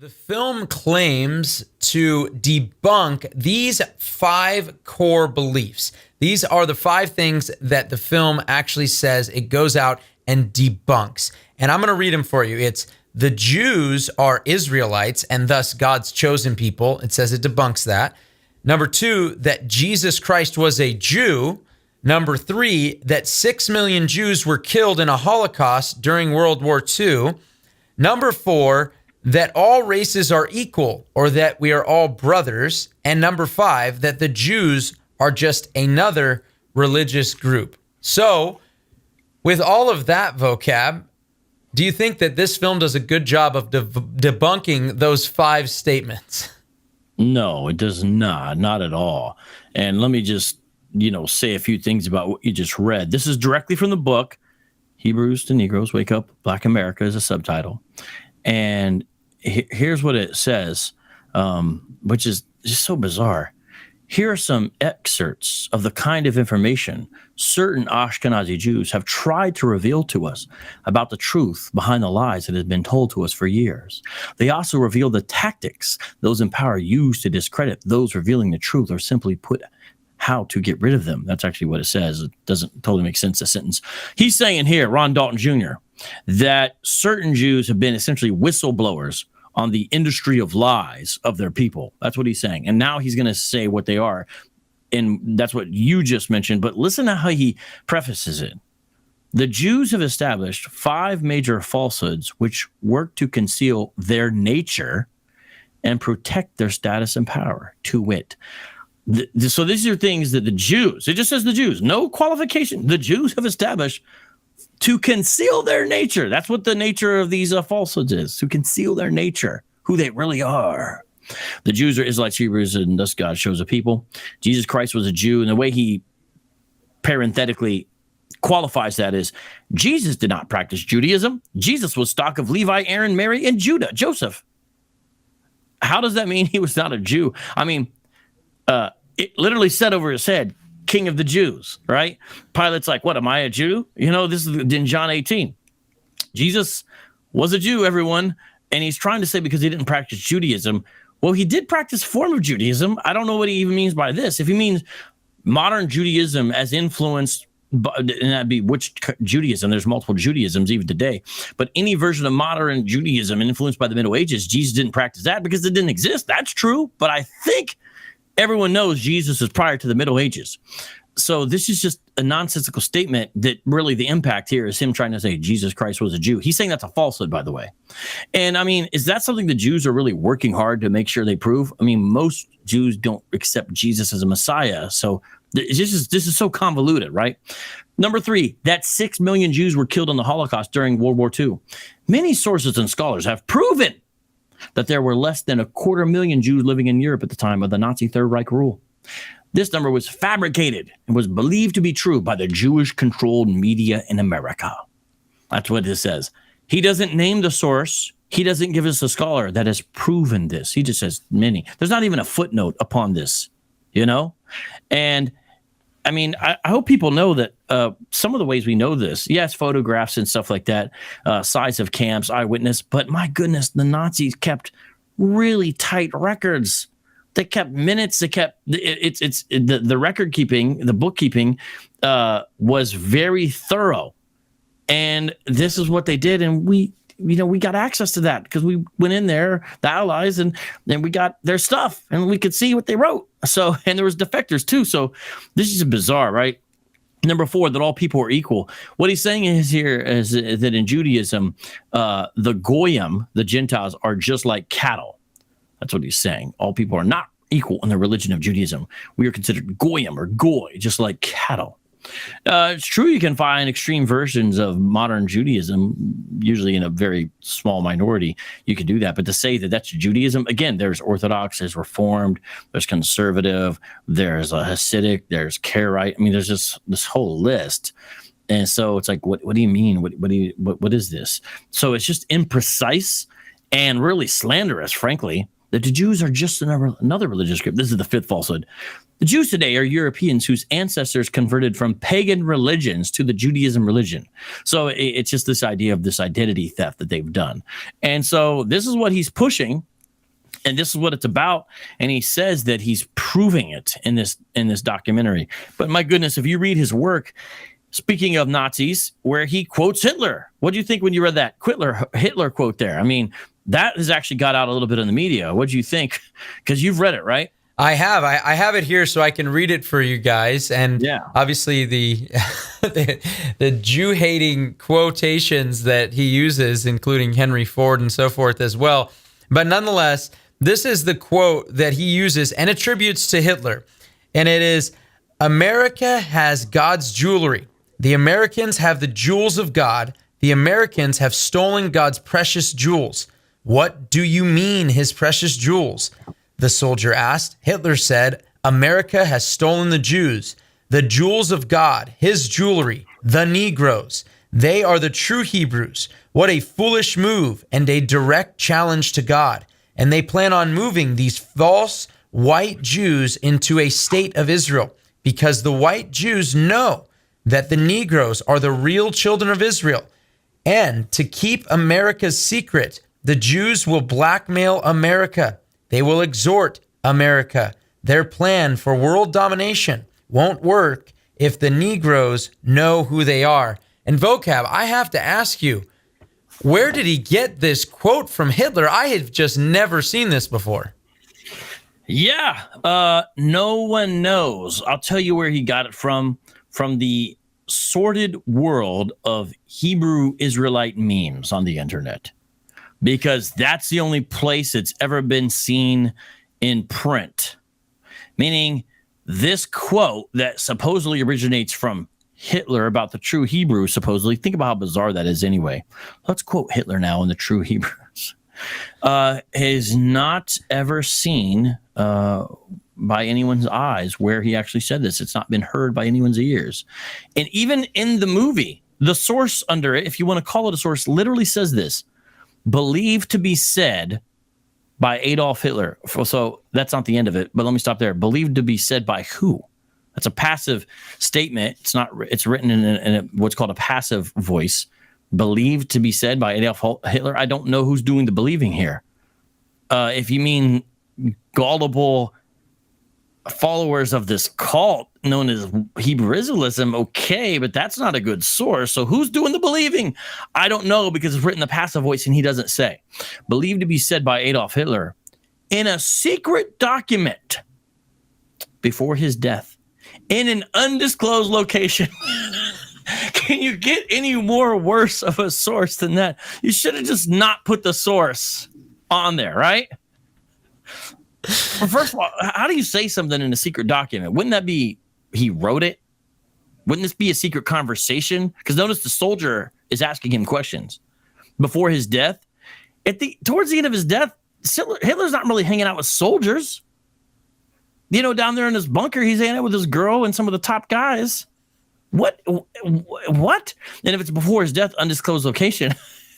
The film claims to debunk these 5 core beliefs. These are the 5 things that the film actually says it goes out and debunks. And I'm going to read them for you. It's the Jews are Israelites and thus God's chosen people. It says it debunks that. Number 2, that Jesus Christ was a Jew. Number 3, that 6 million Jews were killed in a Holocaust during World War II. Number 4, that all races are equal, or that we are all brothers. And number 5, that the Jews are just another religious group. So, with all of that vocab, do you think that this film does a good job of debunking those 5 statements? No, it does not at all. And let me just, say a few things about what you just read. This is directly from the book, Hebrews to Negroes, Wake Up, Black America is a subtitle. And here's what it says, which is just so bizarre. Here are some excerpts of the kind of information certain Ashkenazi Jews have tried to reveal to us about the truth behind the lies that have been told to us for years. They also reveal the tactics those in power use to discredit those revealing the truth, or simply put, how to get rid of them. That's actually what it says. It doesn't totally make sense, the sentence. He's saying here, Ron Dalton Jr., that certain Jews have been essentially whistleblowers on the industry of lies of their people. That's what he's saying. And now he's going to say what they are. And that's what you just mentioned. But listen to how he prefaces it. The Jews have established 5 major falsehoods which work to conceal their nature and protect their status and power, to wit. So these are things that the Jews, it just says the Jews, no qualification. The Jews have established to conceal their nature. That's what the nature of these falsehoods is, to conceal their nature, who they really are. The Jews are Israelites, Hebrews, and thus God shows a people. Jesus Christ was a Jew, and the way he parenthetically qualifies that is, Jesus did not practice Judaism. Jesus was stock of Levi, Aaron, Mary, and Judah, Joseph. How does that mean he was not a Jew? I mean, it literally said over his head, King of the Jews, right? Pilate's like, what, am I a Jew? This is in John 18. Jesus was a Jew, everyone. And he's trying to say because he didn't practice Judaism. Well, he did practice a form of Judaism. I don't know what he even means by this. If he means modern Judaism as influenced, and that'd be which Judaism? There's multiple Judaisms even today. But any version of modern Judaism influenced by the Middle Ages, Jesus didn't practice that because it didn't exist. That's true. But I think everyone knows Jesus is prior to the Middle Ages. So this is just a nonsensical statement that really the impact here is him trying to say Jesus Christ was a Jew. He's saying that's a falsehood, by the way. And I mean, is that something the Jews are really working hard to make sure they prove? I mean, most Jews don't accept Jesus as a Messiah. So this is so convoluted, right? Number 3, that 6 million Jews were killed in the Holocaust during World War II. Many sources and scholars have proven that there were less than 250,000 Jews living in Europe at the time of the Nazi Third Reich rule. This number was fabricated and was believed to be true by the Jewish-controlled media in America. That's what this says. He doesn't name the source. He doesn't give us a scholar that has proven this. He just says many. There's not even a footnote upon this, And I mean, I hope people know that some of the ways we know this, yes, photographs and stuff like that, size of camps, eyewitness, but my goodness, the Nazis kept really tight records. They kept minutes. They kept the record keeping, the bookkeeping was very thorough, and this is what they did. And we got access to that because we went in there, the Allies, and then we got their stuff, and we could see what they wrote. So, and there was defectors too. So this is bizarre, right? Number 4, that all people are equal. What he's saying is here is that in Judaism, the Goyim, the Gentiles, are just like cattle. That's what he's saying. All people are not equal in the religion of Judaism. We are considered Goyim or Goy, just like cattle. It's true you can find extreme versions of modern Judaism, usually in a very small minority. You can do that. But to say that that's Judaism, again, there's Orthodox, there's Reformed, there's Conservative, there's Hasidic, there's Karaite. I mean, there's just this whole list. And so it's like, what do you mean? What is this? So it's just imprecise and really slanderous, frankly. that the Jews are just another religious group. This is the fifth falsehood. The Jews today are Europeans whose ancestors converted from pagan religions to the Judaism religion. So it's just this idea of this identity theft that they've done. And so this is what he's pushing, and this is what it's about. And he says that he's proving it in this documentary. But my goodness, if you read his work, speaking of Nazis, where he quotes Hitler, what do you think when you read that Hitler quote there? I mean, that has actually got out a little bit in the media. What do you think? Because you've read it, right? I have. I have it here so I can read it for you guys. And obviously the the Jew-hating quotations that he uses, including Henry Ford and so forth as well. But nonetheless, this is the quote that he uses and attributes to Hitler. And it is, "America has God's jewelry. The Americans have the jewels of God. The Americans have stolen God's precious jewels. What do you mean, his precious jewels?" The soldier asked. Hitler said, "America has stolen the Jews, the jewels of God, his jewelry, the Negroes. They are the true Hebrews. What a foolish move and a direct challenge to God. And they plan on moving these false white Jews into a state of Israel, because the white Jews know that the Negroes are the real children of Israel. And to keep America's secret, the Jews will blackmail America. They will extort America. Their plan for world domination won't work if the Negroes know who they are." And Vocab, I have to ask you, where did he get this quote from Hitler? I have just never seen this before. Yeah, no one knows. I'll tell you where he got it from the sordid world of Hebrew Israelite memes on the internet, because that's the only place it's ever been seen in print. Meaning this quote that supposedly originates from Hitler about the true Hebrew, supposedly, think about how bizarre that is anyway. Let's quote Hitler now in the true Hebrews. Is not ever seen by anyone's eyes where he actually said this. It's not been heard by anyone's ears. And even in the movie, the source under it, if you want to call it a source, literally says this: believed to be said by Adolf Hitler. So that's not the end of it, but let me stop there. Believed to be said by who? That's a passive statement. It's not. It's written in what's called a passive voice. Believed to be said by Adolf Hitler. I don't know who's doing the believing here. If you mean gullible followers of this cult known as Hebrew Israelism, okay, but that's not a good source. So who's doing the believing? I don't know, because it's written in the passive voice and he doesn't say. Believed to be said by Adolf Hitler in a secret document before his death in an undisclosed location. Can you get any more worse of a source than that? You should have just not put the source on there, right? Well, first of all, how do you say something in a secret document? Wouldn't that be he wrote it? Wouldn't this be a secret conversation? Because notice the soldier is asking him questions before his death. Towards the end of his death, Hitler's not really hanging out with soldiers. You know, down there in his bunker, he's hanging out with his girl and some of the top guys. What? And if it's before his death, undisclosed location,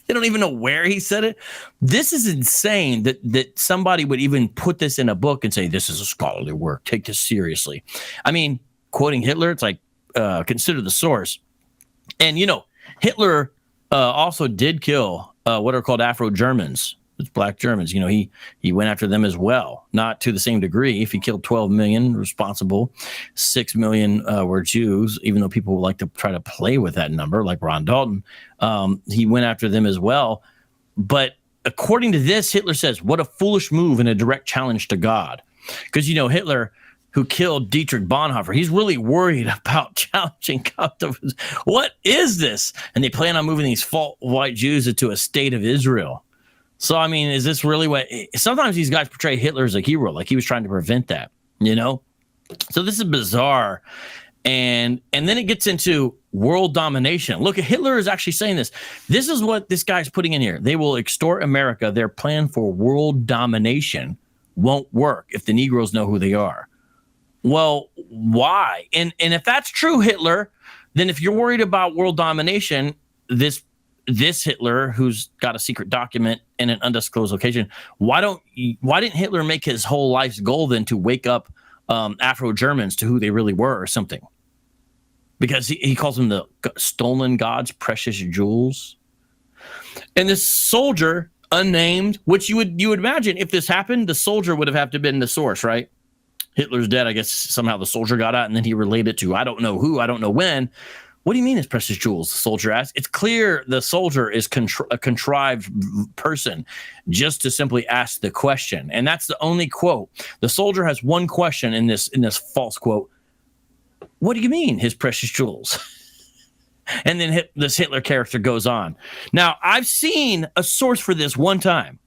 they don't even know where he said it. This is insane that somebody would even put this in a book and say, this is a scholarly work. Take this seriously. I mean, quoting Hitler, it's like, consider the source. And, you know, Hitler also did kill what are called Afro-Germans. It's black Germans. You know, he went after them as well, not to the same degree. If he killed 12 million responsible, 6 million were Jews, even though people like to try to play with that number, like Ron Dalton. He went after them as well. But according to this, Hitler says, what a foolish move and a direct challenge to God. Because, you know, Hitler, who killed Dietrich Bonhoeffer, he's really worried about challenging God. What is this? And they plan on moving these false white Jews into a state of Israel. So, I mean, is this really what... Sometimes these guys portray Hitler as a hero, like he was trying to prevent that, you know? So this is bizarre. And then it gets into world domination. Look, Hitler is actually saying this. This is what this guy's putting in here. They will extort America. Their plan for world domination won't work if the Negroes know who they are. Well, why? And if that's true, Hitler, then if you're worried about world domination, this this Hitler, who's got a secret document in an undisclosed location, why didn't Hitler make his whole life's goal then to wake up Afro-Germans to who they really were or something? Because he calls them the stolen gods, precious jewels. And this soldier, unnamed, which you would imagine if this happened, the soldier would have to been the source, right? Hitler's dead. I guess somehow the soldier got out and then he related to, I don't know who, I don't know when. What do you mean it's precious jewels? The soldier asked. It's clear the soldier is a contrived person just to simply ask the question. And that's the only quote. The soldier has one question in this false quote. What do you mean his precious jewels? And then this Hitler character goes on. Now, I've seen a source for this one time.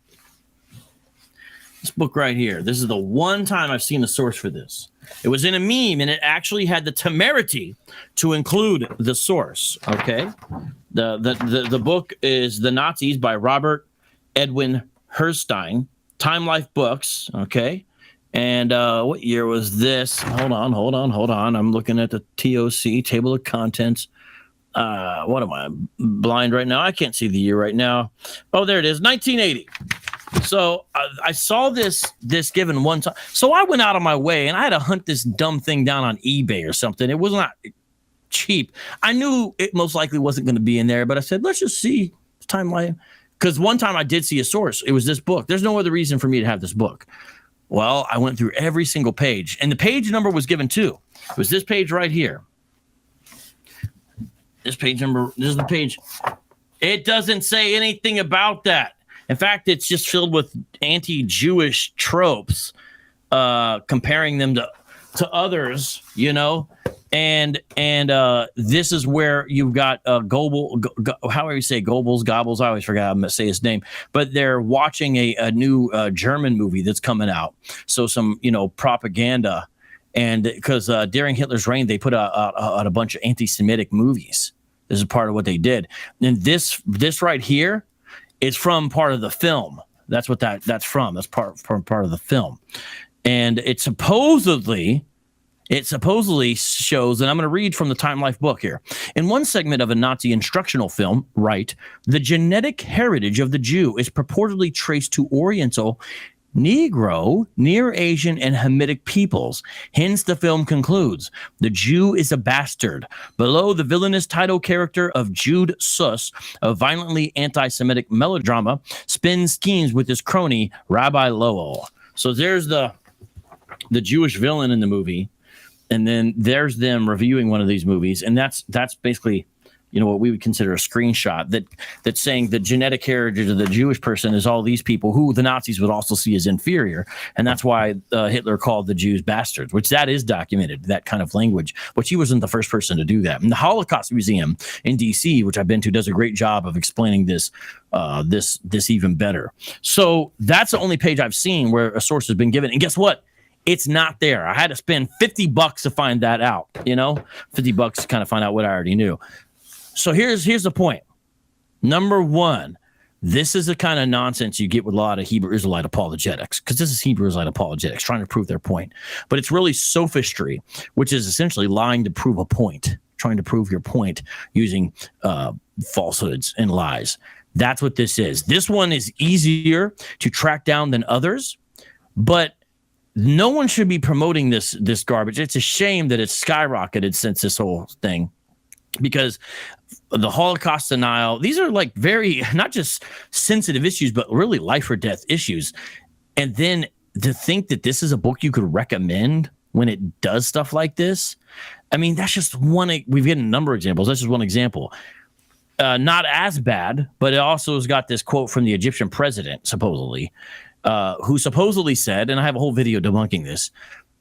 This book right here. This is the one time I've seen a source for this. It was in a meme, and it actually had the temerity to include the source. Okay, the book is The Nazis by Robert Edwin Herstein, Time Life Books. Okay, and what year was this? Hold on. I'm looking at the TOC table of contents. What am I blind right now? I can't see the year right now. Oh, there it is, 1980. So I saw this given one time. So I went out of my way and I had to hunt this dumb thing down on eBay or something. It was not cheap. I knew it most likely wasn't going to be in there, but I said, let's just see timeline. Because one time I did see a source. It was this book. There's no other reason for me to have this book. Well, I went through every single page, and the page number was given too. It was this page right here. This page number, this is the page. It doesn't say anything about that. In fact, it's just filled with anti-Jewish tropes, comparing them to others, you know, and this is where you've got however you say Goebbels. I always forgot how to say his name, but they're watching a new German movie that's coming out. So some, you know, propaganda, and because during Hitler's reign, they put out a bunch of anti-Semitic movies. This is part of what they did, and this right here. It's from part of the film. That's what that's from. That's part of the film. And it supposedly shows, and I'm going to read from the Time Life book here. In one segment of a Nazi instructional film, right, the genetic heritage of the Jew is purportedly traced to Oriental, Negro, Near Asian, and Hamitic peoples. Hence, the film concludes, the Jew is a bastard. Below the villainous title character of Jude Sus, a violently anti-Semitic melodrama, spins schemes with his crony, Rabbi Lowell. So there's the Jewish villain in the movie, and then there's them reviewing one of these movies, and that's basically, you know, what we would consider a screenshot that's saying the genetic heritage of the Jewish person is all these people who the Nazis would also see as inferior. And that's why Hitler called the Jews bastards, which that is documented, that kind of language, but he wasn't the first person to do that. And the Holocaust Museum in DC, which I've been to, does a great job of explaining this even better. So that's the only page I've seen where a source has been given. And guess what? It's not there. I had to spend $50 to find that out, you know, $50 to kind of find out what I already knew. So here's the point. Number one, this is the kind of nonsense you get with a lot of Hebrew Israelite apologetics, because this is Hebrew Israelite apologetics trying to prove their point. But it's really sophistry, which is essentially lying to prove a point, trying to prove your point using falsehoods and lies. That's what this is. This one is easier to track down than others, but no one should be promoting this garbage. It's a shame that it's skyrocketed since this whole thing. Because the Holocaust denial, these are like very, not just sensitive issues, but really life or death issues. And then to think that this is a book you could recommend when it does stuff like this, I mean, that's just one. We've given a number of examples. That's just one example. Not as bad, but it also has got this quote from the Egyptian president, supposedly, who supposedly said, and I have a whole video debunking this,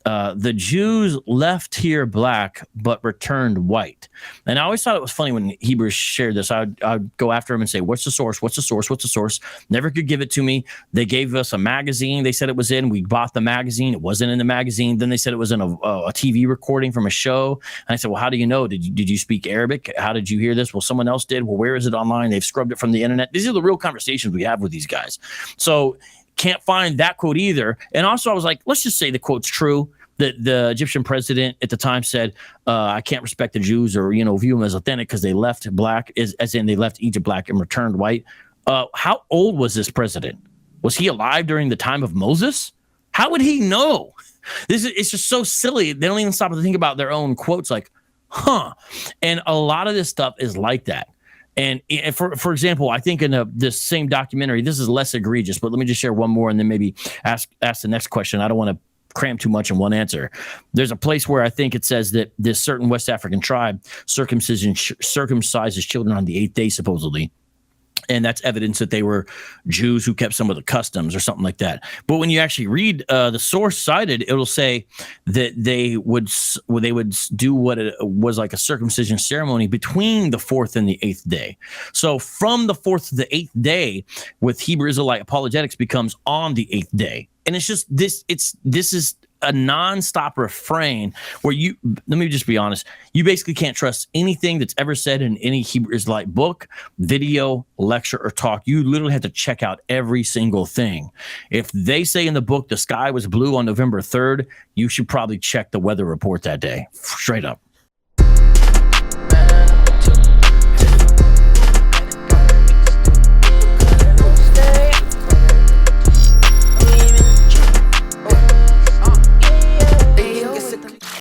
the Jews left here black but returned white. And I always thought it was funny when Hebrews shared this. I'd go after him and say, what's the source? What's the source? What's the source? Never could give it to me. They gave us a magazine. They said it was in. We bought the magazine. It wasn't in the magazine. Then they said it was in a TV recording from a show. And I said, well, how do you know? Did you speak Arabic? How did you hear this? Well, someone else did. Well, where is it online? They've scrubbed it from the internet. These are the real conversations we have with these guys. So can't find that quote either. And also I was like, let's just say the quote's true. The Egyptian president at the time said, I can't respect the Jews or, view them as authentic because they left black, as in they left Egypt black and returned white. How old was this president? Was he alive during the time of Moses? How would he know? It's just so silly. They don't even stop to think about their own quotes like, huh. And a lot of this stuff is like that. And for example, I think in this same documentary, this is less egregious, but let me just share one more and then maybe ask the next question. I don't want to cram too much in one answer. There's a place where I think it says that this certain West African tribe circumcises children on the 8th day, supposedly. And that's evidence that they were Jews who kept some of the customs or something like that. But when you actually read the source cited, it'll say that they would do what it was like a circumcision ceremony between the 4th and the 8th day. So from the 4th to the 8th day, with Hebrew Israelite apologetics, becomes on the 8th day. And it's just this is a nonstop refrain where let me just be honest, you basically can't trust anything that's ever said in any Hebrew Israelite book, video, lecture, or talk. You literally have to check out every single thing. If they say in the book the sky was blue on November 3rd, you should probably check the weather report that day. Straight up.